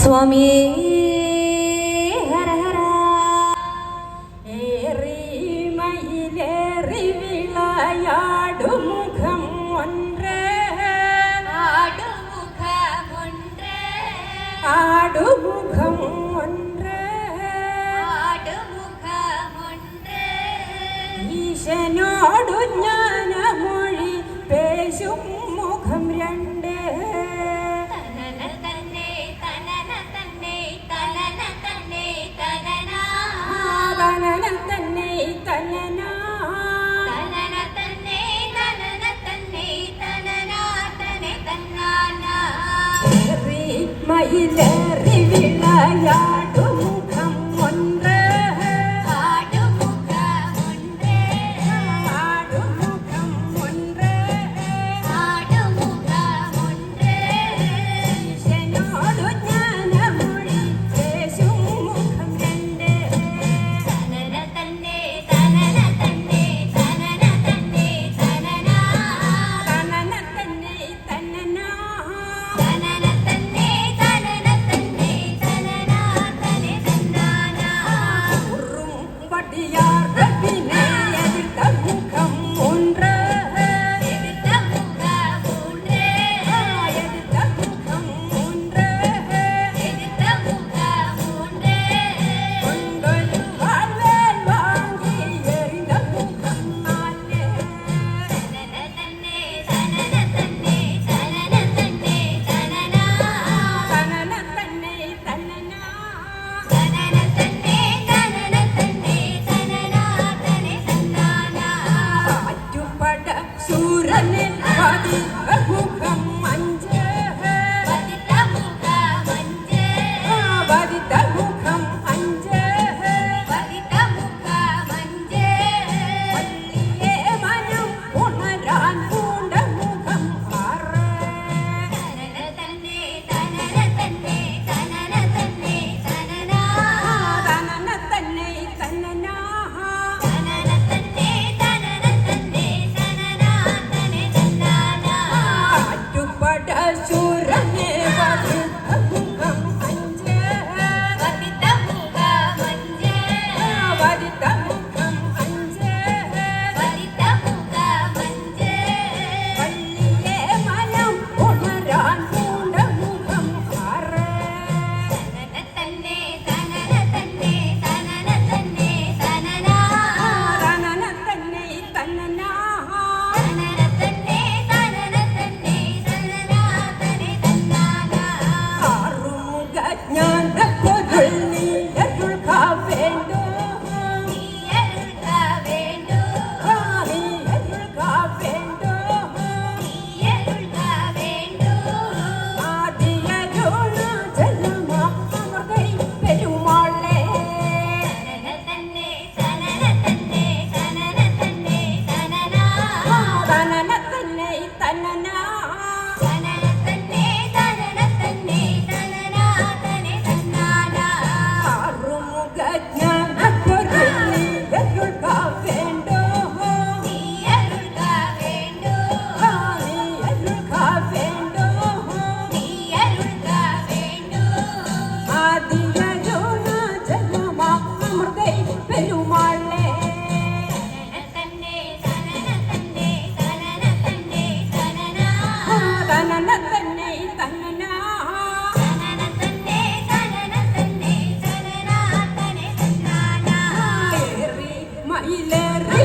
സ്വാമിയേ ഹര ഹര. ഏറി മയിലേറി വിളയാടുമുഖം ഒன்றേ ആടുമുഖമൊன்றേ ആടുമുഖം ഒன்றേ ആടുമുഖമൊன்றേ ഈശനോടു ജ്ഞാനമൊഴി പേശും മുഖം രണ്ടേ തനന തന്നെ തനന തന്നെ തനന തന്നെ തനന തനന തന്നെ തനന തനന തന്നെ തനന തന്നെ തനന തന്നെ തന്നാന. ഏറി മയിലേറി വിളയാടുമുഖം ഒன்றേ ആടുമുഖമൊன்றേ ആടുമുഖം ഒன்றേ ആടുമുഖമൊன்றേ ഈശനോടു ജ്ഞാനമൊഴി പേശും മുഖം രണ്ടേ തനന തന്നെ തനന തന്നെ തനന തന്നെ തനന തനന തന്നെ തനന തനന തന്നെ തനന തന്നെ തനന തന്നെ തന്നാന. ഉറും വടിയാർ പിന്നെ എതിർത്ത മുഖം ഒன்றേ എതിർത്ത മുഖമൊன்றേ എതിർത്ത മുഖം ഒன்றേ എതിർത്ത മുഖമൊன்றേ കൊണ്ടൊരു വാൾവേൽ വാങ്ങി എറിഞ്ഞ മുഖം നാലേ തനന തന്നെ തനന തന്നെ തനന തന്നെ തനന തനന തന്നെ തനന തനന തന്നെ തനന തന്നെ തനന തന്നെ തന്നാന. അറ്റുപട ശൂരനിൽ പതിത്ത മുഖം അഞ്ചേ പതിത്ത മുഖമഞ്ചേ പതിത്ത മുഖം അഞ്ചേ പതിത്ത മുഖമഞ്ചേ പള്ളിയെ മനം ഉണരാൻ പൂണ്ട മുഖം ആറ് തനന തന്നെ തനന തന്നെ തനന തന്നെ തനന തനന തന്നെ തനന തനന തന്നെ തനന തന്നെ തനന തന്നെ തന്നാന. അറ്റുപട ശൂരനെ പതിത്ത മുഖം അഞ്ചേ പതിത്ത മുഖമഞ്ചേ പതിത്ത മുഖം അഞ്ചേ പതിത്ത മുഖമഞ്ചേ പള്ളിയെ മനം ഉണരാൻ പൂണ്ട മുഖം ആറ് തനന തന്നെ തനന തന്നെ തനന തന്നെ തനന തനന തന്നെ തനന തനന തന്നെ തനന തന്നെ തനന തന്നെ തന്നാന. ആറുമുഖ ജ്ഞാനപ്പൊരുൾ നീ അരുൾക്കാ വേണ്ടോ നീ അരുൾക്ക വേണ്ടു നീ അരുൾക്കാ വേണ്ടോ നീ അരുൾക്ക വേണ്ടു ആദിയരുണ ജലമാമൃതൈ പെരുമാളേ തനന തന്നെ തനന തന്നെ തനന തന്നെ തനന തനന തന്നെ തനന തനന തന്നെ തനന തന്നെ തനന തന്നെ തന്നാന. ആറുമുഖ ജ്ഞാനപ്പൊരുൾ നീ അരുൾക്കാ വേണ്ടോ നീ അരുൾക്ക വേണ്ടു നീ അരുൾക്കാ വേണ്ടോ നീ അരുൾക്ക വേണ്ടു ആദിയരുണ ജലമാമൃതൈ പെരുമാളേ തനന തന്നെ തനന തന്നെ തനന തനന തന്നെ തനന തനന തന്നെ തനന തന്നെ തനന തന്നെ തന്നാന. ഏറി മയിലേറി